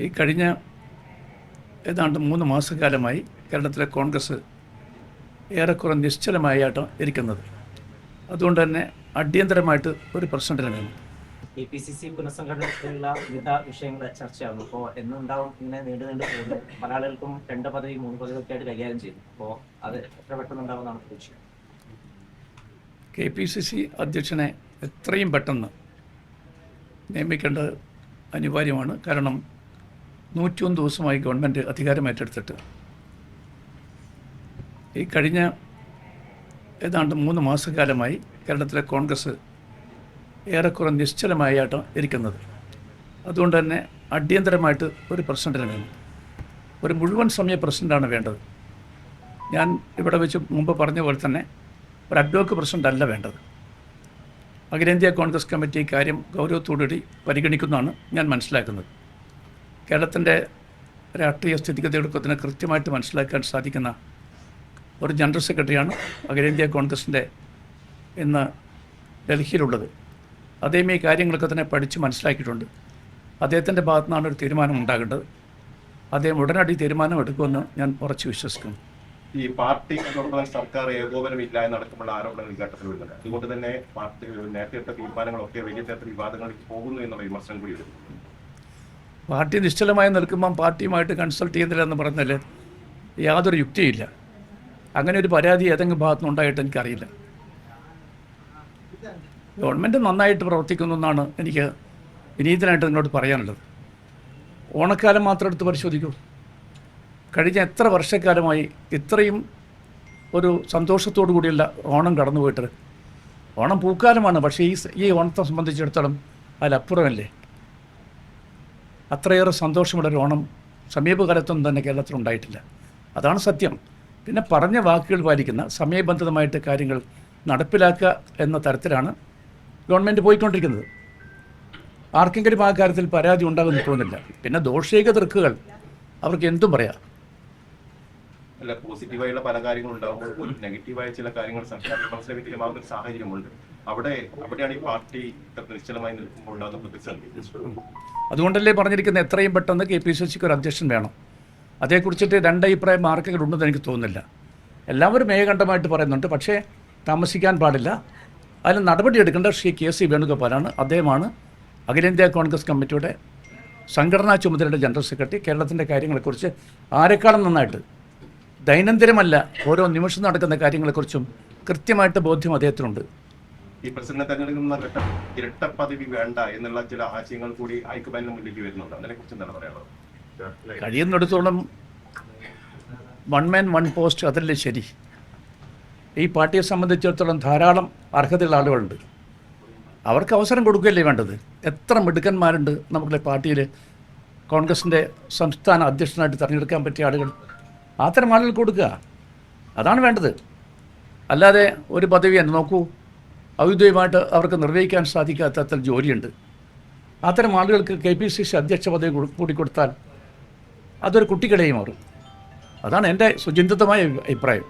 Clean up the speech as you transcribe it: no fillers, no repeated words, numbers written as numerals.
ഈ കഴിഞ്ഞ ഏതാണ്ട് 3 മാസക്കാലമായി കേരളത്തിലെ കോൺഗ്രസ് ഏറെക്കുറെ നിശ്ചലമായിട്ടാണ് ഇരിക്കുന്നത്. അതുകൊണ്ട് തന്നെ അടിയന്തരമായിട്ട് ഒരു പ്രസിഡന്റിനെ വേണം. KPCC പുനഃസംഘടനത്തിലുള്ള വിവിധ വിഷയങ്ങൾ ചർച്ചയാകുന്നു. അപ്പോൾ എന്നുണ്ടാവും ഇങ്ങനെ നീണ്ടു പോകുന്നത്? പല ആളുകൾക്കും 2 പദവി 3 പദവി ഒക്കെ ആയിട്ട് കൈകാര്യം ചെയ്തു. അപ്പോൾ അത് എത്ര പെട്ടെന്നുണ്ടാവുമെന്നാണ് പ്രതീക്ഷിക്കുന്നത്? KPCC അധ്യക്ഷനെ എത്രയും പെട്ടെന്ന് നിയമിക്കേണ്ടത് അനിവാര്യമാണ്. കാരണം 101 ദിവസമായി ഗവൺമെൻറ് അധികാരം ഏറ്റെടുത്തിട്ട് ഈ കഴിഞ്ഞ ഏതാണ്ട് 3 മാസക്കാലമായി കേരളത്തിലെ കോൺഗ്രസ് ഏറെക്കുറെ നിശ്ചലമായിട്ടാണ് ഇരിക്കുന്നത്. അതുകൊണ്ട് തന്നെ അടിയന്തരമായിട്ട് ഒരു പ്രസിഡന്റിനെ വേണം. ഒരു മുഴുവൻ സമയ പ്രസിഡൻ്റാണ് വേണ്ടത്. ഞാൻ ഇവിടെ വെച്ച് മുമ്പ് പറഞ്ഞ പോലെ തന്നെ ഒരു അഡ്വോക്ക് പ്രസിഡൻ്റ് അല്ല വേണ്ടത്. അഖിലേന്ത്യാ കോൺഗ്രസ് കമ്മിറ്റി കാര്യം ഗൗരവത്തോടുകൂടി പരിഗണിക്കുന്നതാണ് ഞാൻ മനസ്സിലാക്കുന്നത്. കേരളത്തിൻ്റെ രാഷ്ട്രീയ സ്ഥിതിഗതികൾക്കൊക്കെ കൃത്യമായിട്ട് മനസ്സിലാക്കാൻ സാധിക്കുന്ന ഒരു ജനറൽ സെക്രട്ടറിയാണ് അഖിലേന്ത്യാ കോൺഗ്രസിൻ്റെ ഇന്ന് ഡൽഹിയിലുള്ളത്. അദ്ദേഹം ഈ കാര്യങ്ങളൊക്കെ തന്നെ പഠിച്ച് മനസ്സിലാക്കിയിട്ടുണ്ട്. അദ്ദേഹത്തിൻ്റെ ഭാഗത്തു നിന്നാണ് ഒരു തീരുമാനം ഉണ്ടാകേണ്ടത്. അദ്ദേഹം ഉടനടി തീരുമാനം എടുക്കുമെന്ന് ഞാൻ ഉറച്ചു വിശ്വസിക്കുന്നു. ഈ പാർട്ടി അതോടൊപ്പം സർക്കാർ ഏകോപനമില്ല എന്നടക്കമുള്ള ആരോപണങ്ങൾ ഈ ഘട്ടത്തിൽ വരുന്നുണ്ട്. അതുകൊണ്ട് തന്നെ പാർട്ടി നേരത്തെ എടുത്ത തീരുമാനങ്ങളൊക്കെ വലിയ തരത്തിൽ വിവാദങ്ങളിലേക്ക് പോകുന്നു എന്നുള്ള വിമർശനം കൂടി വരുന്നു. പാർട്ടി നിശ്ചലമായി നിൽക്കുമ്പം പാർട്ടിയുമായിട്ട് കൺസൾട്ട് ചെയ്യുന്നില്ല എന്ന് പറഞ്ഞാൽ യാതൊരു യുക്തിയില്ല. അങ്ങനെ ഒരു പരാതി ഏതെങ്കിലും ഭാഗത്തുനിന്ന് ഉണ്ടായിട്ട് എനിക്കറിയില്ല. ഗവൺമെൻറ് നന്നായിട്ട് പ്രവർത്തിക്കുന്നു എന്നാണ് എനിക്ക് വിനീതനായിട്ട് നിങ്ങളോട് പറയാനുള്ളത്. ഓണക്കാലം മാത്രം എടുത്ത് പരിശോധിക്കൂ. കഴിഞ്ഞ എത്ര വർഷക്കാലമായി ഇത്രയും ഒരു സന്തോഷത്തോടു കൂടിയുള്ള ഓണം കടന്നു പോയിട്ട്. ഓണം പൂക്കാലമാണ്, പക്ഷേ ഈ ഓണത്തെ സംബന്ധിച്ചിടത്തോളം അതിലപ്പുറമല്ലേ. അത്രയേറെ സന്തോഷമുള്ളൊരു ഓണം സമീപകാലത്തൊന്നും തന്നെ കേരളത്തിലുണ്ടായിട്ടില്ല. അതാണ് സത്യം. പിന്നെ പറഞ്ഞ വാക്കുകൾ പാലിക്കുന്ന സമയബന്ധിതമായിട്ട് കാര്യങ്ങൾ നടപ്പിലാക്കുക എന്ന തരത്തിലാണ് ഗവൺമെൻറ് പോയിക്കൊണ്ടിരിക്കുന്നത്. ആർക്കെങ്കിലും ആ കാര്യത്തിൽ പരാതി ഉണ്ടാകുമെന്ന് തോന്നുന്നില്ല. പിന്നെ ദോഷീക തർക്കുകൾ അവർക്ക് എന്തും പറയാം. അല്ല, പോസിറ്റീവായുള്ള പല കാര്യങ്ങളും ഉണ്ടാകുമ്പോൾ ഒരു നെഗറ്റീവായ ചില കാര്യങ്ങൾ സംസ്ഥാന വിധേയമാകുന്ന ഒരു സാഹചര്യമുണ്ട്. അവിടെയാണ് ഈ പാർട്ടി നിശ്ചലമായി നിൽക്കുമ്പോൾ ഉണ്ടാകുന്ന പ്രതിസന്ധി. അതുകൊണ്ടല്ലേ പറഞ്ഞിരിക്കുന്നത് എത്രയും പെട്ടെന്ന് KPCCക്ക് ഒരു അധ്യക്ഷൻ വേണം. അതേക്കുറിച്ചിട്ട് 2 അഭിപ്രായം ആർക്കെങ്കിലും എനിക്ക് തോന്നുന്നില്ല. എല്ലാവരും ഏകകണ്ഠമായിട്ട് പറയുന്നുണ്ട്. പക്ഷേ താമസിക്കാൻ പാടില്ല. അതിന് നടപടിയെടുക്കേണ്ട ശ്രീ KC വേണുഗോപാലാണ്. അദ്ദേഹമാണ് അഖിലേന്ത്യാ കോൺഗ്രസ് കമ്മിറ്റിയുടെ സംഘടനാ ചുമതലയുടെ ജനറൽ സെക്രട്ടറി. കേരളത്തിൻ്റെ കാര്യങ്ങളെക്കുറിച്ച് ആരെക്കാളും നന്നായിട്ട് ദൈനംദിനമല്ല ഓരോ നിമിഷം നടക്കുന്ന കാര്യങ്ങളെക്കുറിച്ചും കൃത്യമായിട്ട് ബോധ്യം അദ്ദേഹത്തിനുണ്ട്. ഈ പ്രസിഡന്റ് തെരഞ്ഞെടുക്കുന്ന ഘട്ടം ഇരട്ട പദവി വേണ്ട എന്നുള്ള ചില ആശയങ്ങൾ കൂടി ഹൈക്കമാൻഡിന് മുന്നിലേക്ക് വരുന്നുണ്ട്. അതിനെക്കുറിച്ച് എന്താണ് പറയാനുള്ളത്? കഴിയുന്നിടത്തോളം 1 man 1 post അതല്ലേ ശരി. ഈ പാർട്ടിയെ സംബന്ധിച്ചിടത്തോളം ധാരാളം അർഹതയുള്ള ആളുകളുണ്ട്. അവർക്ക് അവസരം കൊടുക്കുകയല്ലേ വേണ്ടത്. എത്ര മിടുക്കന്മാരുണ്ട് നമ്മുടെ പാർട്ടിയിൽ. കോൺഗ്രസിൻ്റെ സംസ്ഥാന അധ്യക്ഷനായിട്ട് തിരഞ്ഞെടുക്കാൻ പറ്റിയ ആളുകൾ. അത്തരം ആളുകൾ കൊടുക്കുക, അതാണ് വേണ്ടത്. അല്ലാതെ ഒരു പദവി തന്നെ നോക്കൂ, ഔദ്യോഗികമായിട്ട് അവർക്ക് നിർവഹിക്കാൻ സാധിക്കാത്ത അത്ര ജോലിയുണ്ട്. അത്തരം ആളുകൾക്ക് KPCC അധ്യക്ഷ പദവി കൂടി കൊടുത്താൽ അതൊരു കുട്ടികളെയും മാറും. അതാണ് എൻ്റെ സുചിന്തിതമായ അഭിപ്രായം.